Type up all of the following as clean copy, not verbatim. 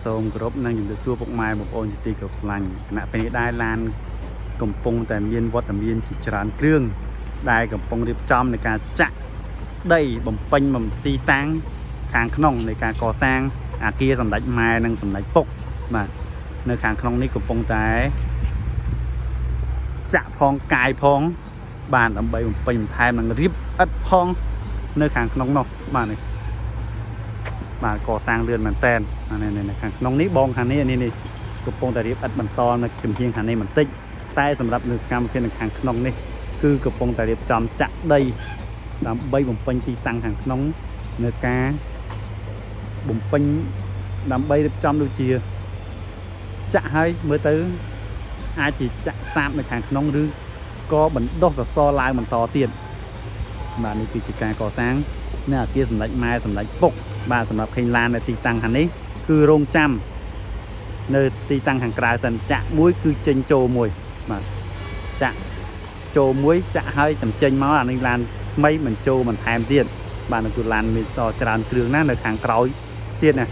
សូមគោរពនិងជំរាបសួរពុកម៉ែបងប្អូនជាទីគោរពស្រឡាញ់គណៈពេលនេះដែរឡានកំពុងតែមានវត្តមានជាច្រើនគ្រឿងដែលកំពុងរៀបចំในការចាក់ដីបំពេញទីតាំងខាងក្នុងនៃការកសាងអគារសម្ដេចម៉ែនិងសម្ដេចពុកបាទនៅខាងក្នុងនេះកំពុងតែចាក់ផងកាយផងបានដើម្បីបំពេញបន្ថែមនិងរៀបឥដ្ឋផងនៅខាងក្នុងនោះបាទនេះបាទកសាងលឿនមែនតែននៅខាងក្នុងនេះបងខាងនេះនេះកំពុងតែរៀបឥដ្ឋបន្តនៅជំនាញខាងនេះបន្តិចតែសម្រាប់នៅសកម្មភាពនៅខាងក្នុងនេះគឺកំពុងតែរៀបចំចាក់ដីដើម្បីបំពេញទីតាំងខាងក្នុងនៅការបំពេញដើម្បីរៀបចំដូចជាចាក់ឲ្យមើលទៅអាចជាចាក់សាបនៅខាងក្នុងឬក៏បណ្ដុះសសរឡើងបន្តទៀតបាទនេះគឺជាការកសាងនៅអគារសម្ដេចម៉ែសម្ដេចពុកបាទសម្រាប់ឃើញឡាននៅទីតាំងខាងនេះគឺរងចាំនៅទីតាំងខាងក្រៅសិនចាក់មួយគឺចេញចូលមួយបាទចាក់ចូលមួយចាក់ឲ្យចំចេញមកអានេះឡានថ្មីមិនចូលបន្ថែមទៀតបាទនៅគឺឡានមានសច្រើនគ្រឿងណានៅខាងក្រោយទៀតណា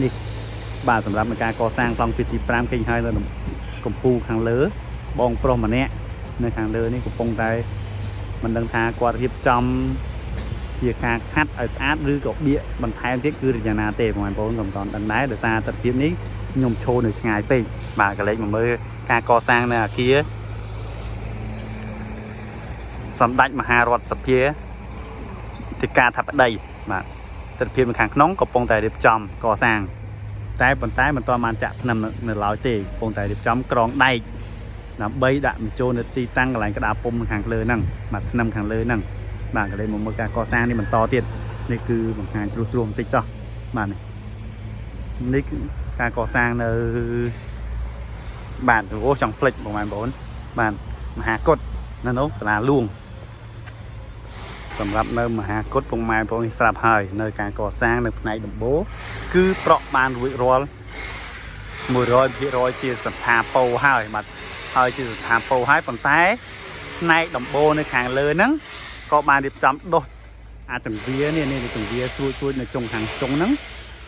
នេះបាទសម្រាប់ในការកសាងប្លង់ពីទី5ឃើញហើយនៅកំពូលខាងលើបងប្រុសម្នាក់នៅខាងលើនេះកំពុងតែមិនដឹងថាគាត់រៀបចំជាការខាត់ឲ្យស្អាតឬក៏បៀកបន្ថែមទៀតគឺយ៉ាងណាទេបងប្អូនក៏មិនទាន់ដឹងដែរដោយសារទស្សនវិជ្ជានេះខ្ញុំឈរនៅឆ្ងាយពេកបាទក៏លេចមកមើលការកសាងនៅអគារសម្ដេចមហារដ្ឋសភាទីការថាបតីបាទទស្សនវិជ្ជាខាងក្នុងកំពុងតែរៀបចំកសាងតែប៉ុន្តែមិនទាន់បានចាក់ថ្នាំនៅឡើយទេកំពុងតែរៀបចំក្រងដែកដើម្បីដាក់បញ្ចូលនៅទីតាំងកន្លែងក្តារពុំខាងលើហ្នឹងបាទថ្នាំខាងលើហ្នឹងបាទក៏លេចមកមើលការកសាងនេះបន្តទៀតនេះគឺបង្ហាញជ្រុះជ្រួសបន្តិចចុះបាទនេះគឺការកសាងនៅបាទអូចង់ផ្លិចបងប្អូនបាទមហាគុតនៅនោះសាលាលួងសម្រាប់នៅមហាគុតពុកម៉ែបងប្អូនស្រាប់ហើយនៅការកសាងនៅផ្នែកដំបូលគឺប្រក់បានរួចរាល់ 100% ជាស្ថាពរហើយបាទហើយជាស្ថាពរហើយប៉ុន្តែផ្នែកដំបូលនៅខាងលើហ្នឹងក៏បានរៀបចំដុសអាទង្វានេះទង្វាជួយនៅចុងខាងចុងហ្នឹង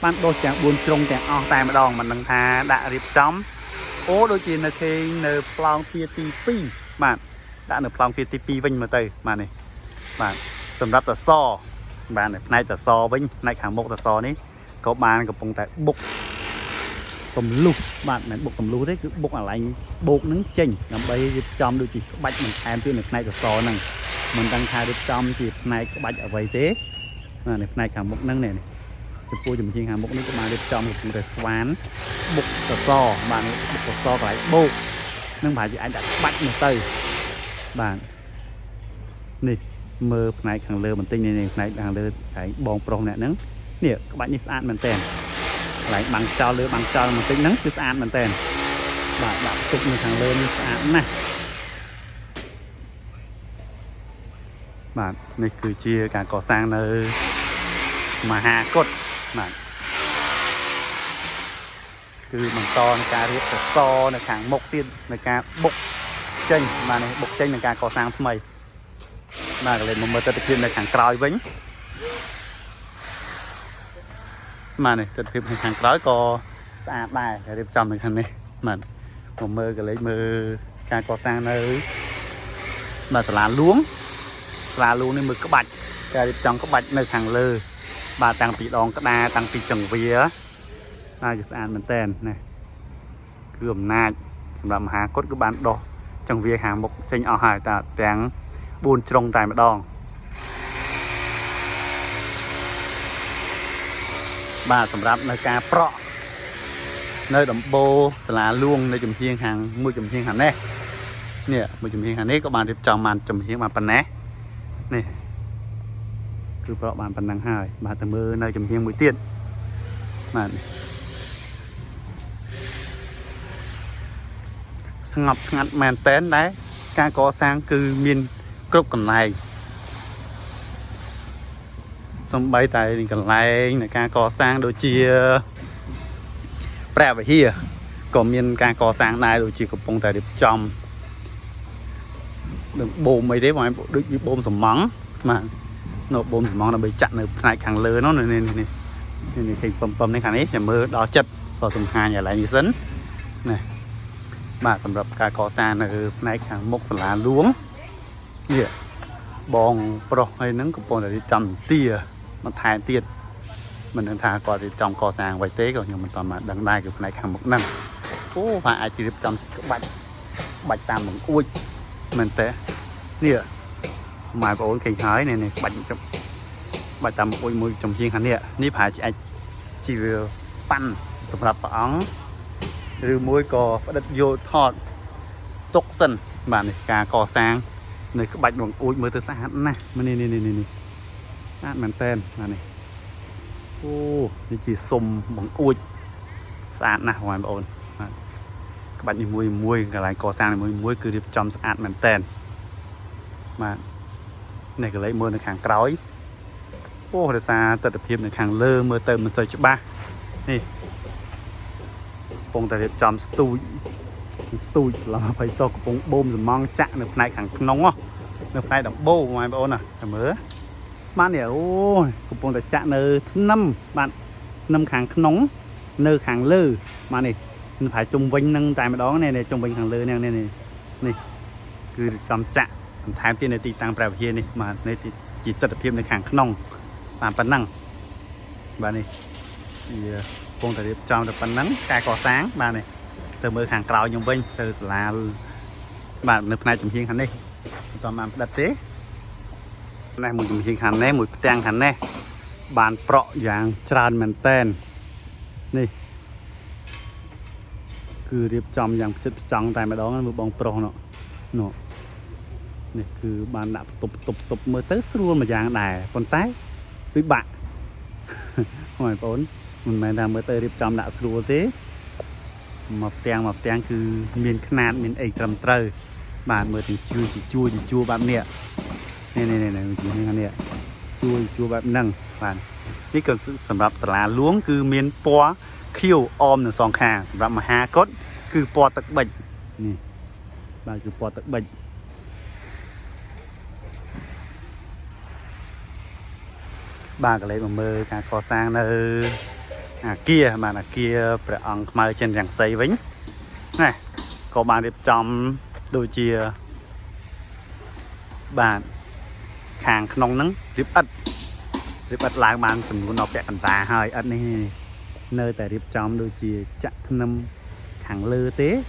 បានដុសទាំង4ជ្រុងទាំងអស់តែម្ដងមិនដឹងថាដាក់រៀបចំអូដូចជានៅគេនៅប្លង់ទ្វារទី2បាទដាក់នៅប្លង់ទ្វារទី2វិញមើលទៅបាទនេះបាទសម្រាប់តសបាទនៅផ្នែកតសវិញផ្នែកខាងមុខតសនេះក៏បានកំពុងតែបុកកំលុះបាទមិនបុកកំលុះទេគឺបុកអាឡែងបោកនឹងចេញដើម្បីរៀបចំដូចជាក្បាច់បន្ថែមទៀតនៅផ្នែកតសហ្នឹងមិនដឹងថារៀបចំជាផ្នែកក្បាច់អ្វីទេនៅផ្នែកខាងមុខហ្នឹងនេះចំពោះជំនាញខាងមុខនេះក៏បានរៀបចំកំពុងតែស្វានបុកសសបានបុកសសកន្លែងបោកនឹងប្រហែលជាអាចដាក់ក្បាច់នោះទៅបាទនេះមើលផ្នែកខាងលើបន្តិចនេះផ្នែកខាងលើឯងបងប្រុសម្នាក់ហ្នឹងនេះក្បាច់នេះស្អាតមែនតើកន្លែងបាំងចោលលើបាំងចោលបន្តិចហ្នឹងគឺស្អាតមែនតើបាទដាក់ទុកនៅខាងលើនេះស្អាតណាស់បាទនេះគឺជាការកសាងនៅមហាគុតបាទគឺបន្តនៃការរៀបសសរនៅខាងមុខទៀតในការបុកចេញបាទនេះបុកចេញនឹងការកសាងថ្មីបាទក៏លេចមកមើលទស្សនវិជ្ជានៅខាងក្រោយវិញបាទនេះទស្សនវិជ្ជាខាងក្រោយក៏ស្អាតដែររៀបចំនៅខាងនេះបាទមកមើលក៏លេចមើលការកសាងនៅបាទសាលាលួងនេះមើលក្បាច់ការរៀបចំក្បាច់នៅខាងលើបាទតាំងពីដងក្តារតាំងពីចង្វាហើយគឺស្អាតមែនតើណាគឺអំណាចសម្រាប់មហាគុតគឺបានដោះចង្វាខាងមុខចេញអស់ហើយតែទាំង4ជ្រុងតែម្ដងបាទសម្រាប់នៅការប្រក់នៅដំបូលសាលាលួងនៅចំហៀងខាងមួយចំហៀងខាងនេះមួយចំហៀងខាងនេះក៏បានរៀបចំបានចំហៀងបានប៉ុណ្ណេះនេះគឺប្រក់បានប៉ុណ្ណឹងហើយបាទទៅមើលនៅចំហៀងមួយទៀតបាទស្ងប់ស្ងាត់មែនតែនដែរការកសាងគឺមានគ្រប់កន្លែងសំបីតែកន្លែងនៃការកសាងដូចជាព្រះវិហារក៏មានការកសាងដែរដូចជាកំពុងតែរៀបចំនឹងបូមអីទេបងដូចបូមសំងបាទនៅបូមសំងដើម្បីចាក់នៅផ្នែកខាងលើនោះនេះ นี่thì pomในขณะนี้จะมือดอจัดต่อสมหารอย่างไรนี่สินนี่มาสำหรับการก่อสร้างในขังมกสลาล้วงเนี่ยบองปลอกให้นังกับปองแต่จำเตี้ยมันทายเตี้ยมันทางก่อนที่จำก่อสร้างไว้เต้ก่อนยังมันต่อมาดังได้กับในขังมกนั่งโอ้ผ่าอาชีพจำบัดตามเหมือนอุ้ยมันเต้เนี่ยหมายบอกว่าขี่หายเนี่ยบัดตามอุ้ยมือจมเชียงขันเนี่ยนี่ผ่าchỉ panสำหรับปองหรือมวยก่อประดับโยทอดตกสันบ้านในการก่อสร้างในกระบะหลวงอุ้ยมือเตอร์สานนะมันนี่สานมันเต้นมาเนี่ยโอ้นี่จีสมหลวงอุ้ยสานนะหวานบอลกระบะนี่มวยกับอะไรก่อสร้างมวยคือเรียบจำสานมันเต้นมาในก็เลยมือในขางกร้อยโอ้เดซ่าตัดเพียบในขางเลื่อมือเติมมันใส่ชุบบ้านี่ปงแต่เรียบจำสตูเราไปต่อกปงบมสมองจะในในขังน้องอ่ะในในดอกโบมาโบน่ะแต่เมื่อบ้านเนี่ยโอ้กปงแต่จะเนอน้ำบ้านน้ำขังน้องเนอขังเลื่อมานี่มันphải trung vinh nâng tại mà đó này trung vinhขังเลื่อเนี่ยนี่คือจำจะทายที่ในตีตังแปลว่าเฮียนี่มาในจีตัดเพียบในขังน้องตามปันนั่งบ้านนี้ปงแต่เรียบจำแต่ปันนั่งการก่อสร้างบ้านนี้từ mưa hàng cào nhung vinh từ là bạn nước này chủng hiên hành đi toàn làm đặt tế này mùi chủng hiên hành này mùi tang hành này bạn pro dạng tràn mền tênนี่คือเรียบจำอย่างจังแต่มาดองมือบองโปรเนาะนี่คือบ้านดับตบมือเตสรัวมาอย่างไหนคนใต้วิบะหอยปนมันมาดามมือเตเรียบจำดับรัวเต้một tiếngคือmiềnขนาดmiền ấy trầm trời bạn mớiถึงchuaแบบเนี้ยนี่เนี่ยchuaแบบนั่งบ้านนี่ก็สำหรับสลาล้วงคือmiềnปัวเขี้ยวออมหนึ่งสองข้างสำหรับมหากตคือปัวตะเบ็ดนี่บ้านคือปัวตะเบ็ดบ้านก็เลยมาเมื่อการก่อสร้างkia mà là kia phải ăn mai trên răng xây vĩnh này có bạn đẹp trong đôi chia bạn hàng nông nắng điệp ất lại bạn từng muốn đọc chạy cảnh tà hơi ất này nơi tại điệp trong đôi chia chặt năm hàng lơ tế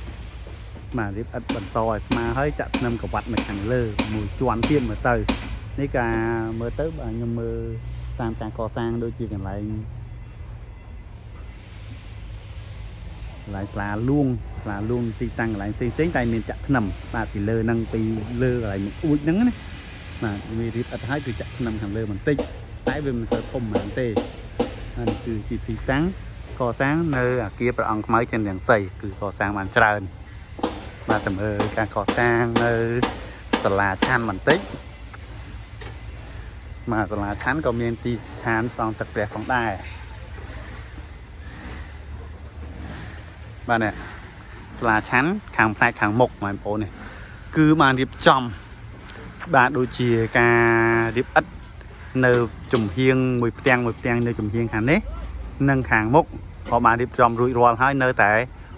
mà điệp ất bẩn to mà hơi chặt năm cả vặt mà hàng lơ mùi choán thiên mà tới ní cả mơ tới bạn nhưng mơ tam càng co sang đôi chia còn lại lại là luôn ti tăng lại xí tay mình chặt nằm và thì lơ năng ti lơ lại một ui nắng này mà vì đi ở thái từ chặt nằm hàng lơ mình tinh tái về mình sợ không mà tê anh từ chỉ ti tăng co sáng nơi kia phải ăn máy trên đèn xây từ co sáng màn trơn mà tầm càng co sang nơi sả chan mình tích mà sả chan có miếng ti than xong thật đẹp phong đaiบ้านเนี่ยสลาชั้นขางพลายขางมกมันโปเนี่ยคือมาดิบจอมบ้านดูเชียกาดิบอัดเนอจุ่มเฮียงมวยเตียงเนอจุ่มเฮียงขางนี้นั่งขางมกพอมาดิบจอมรุยรอนให้เนอแต่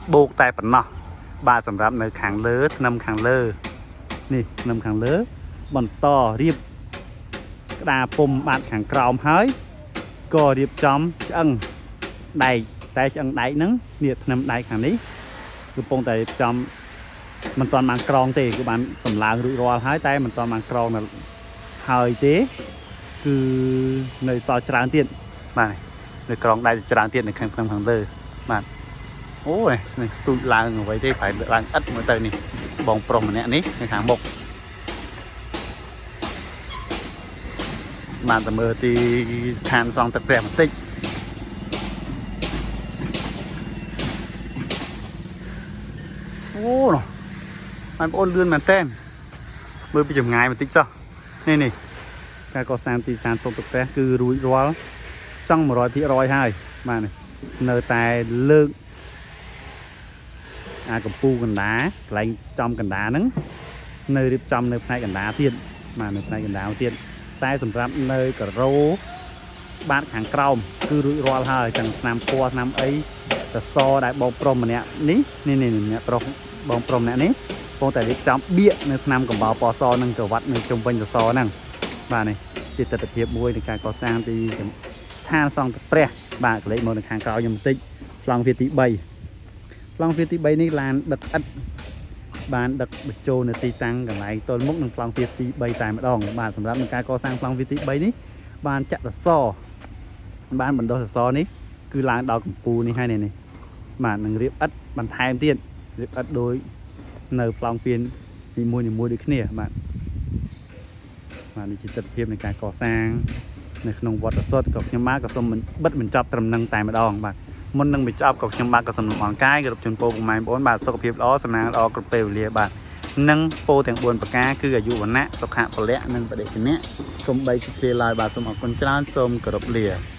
โบกแต่ปันนอบ้านสำหรับเนอขางเลือดนำขางเลือนี่นำขางเลือบอนต่อรีบดาปุ่มบ้านขางกรอมให้ก็ดิบจอมจังได้แต่จังได้นึงเนี่ยนำได้ขนาดนี้คือปงแต่จำมันตอนมันกรองเตะคือมันตำลางรุยรอหายแต่มันตอนมันกรองน่ะหายเตะคือในซอยจรานเตียนมาในกรองได้จรานเตียนในข้างเลยมาโอ้ยในสตูลางเอาไว้ได้phảiลางอัดเหมือนเตยนี่บองปรมเนี่ยนี้ในขางบกมาแต่เมื่อตีทานซองตะแกรงมันติโอ้เนาะมันโอนเลื่อนมันเต้นเมื่อไปจับงายมันติ๊กจ้ะนี่การก่อสร้างตีสารทรงตะแกรงคือรุยรัวจัง100%ให้มาเนี่ยเนื้อแต่เลิกกับปูกันđá lại trongกันđá nứng nơi điệp trong nơi haiกันđá tiên mà nơi haiกันđá tiên tay sầm rắm nơi cờ rô បាតខាងក្រោមគឺរួចរាល់ហើយទាំងឆ្នាំពណ៌ឆ្នាំអីសសរដែលបងប្រុសម្នាក់នេះអ្នកប្រុសបងប្រុសម្នាក់នេះបងតែរៀបចំបៀកនៅឆ្នាំកំបោរពណ៌សនឹងទៅវត្តនៅជុំវិញសសរហ្នឹងបាទនេះជាទស្សនវិជ្ជាមួយនៃការកសាងទីឋានសង្ឃព្រះបាទកលេចមកនៅខាងក្រោយខ្ញុំបន្តិចប្លង់វាទី3ប្លង់វាទី3នេះឡានដឹកឥដ្ឋបានដឹកបញ្ចូលនៅទីតាំងកន្លែងទល់មុខនឹងប្លង់វាទី3តែម្ដងបាទសម្រាប់នឹងការកសាងប្លង់វាទី3នេះបានចាក់សសរបានបណ្ដុះសសរនេះគឺឡើងដល់កម្ពូលនេះហើយនេះបាទនឹងរៀបឥដ្ឋបន្ថែមទៀតរៀបឥដ្ឋដោយនៅប្លង់វានីមួយដូចគ្នាបាទនេះជាទស្សនវិជ្ជានៃការកសាងនៅក្នុងវត្តសុទ្ធក៏ខ្ញុំបាទក៏សូមបិទបញ្ចប់ត្រឹមនឹងតែម្ដងបាទមុននឹងបញ្ចប់ក៏ខ្ញុំបាទក៏សូមលំអរកាយគោរពជូនពរពុកម៉ែបងប្អូនបាទសុខភាពល្អសំណាងល្អគ្រប់ពេលវេលាបាទនិងពរទាំង4ប្រការគឺអាយុវណ្ណៈសុខៈពលៈនិងបដិជនៈសូមបីជាឡើយបាទសូមអរគុណច្រើនសូមគោរពលា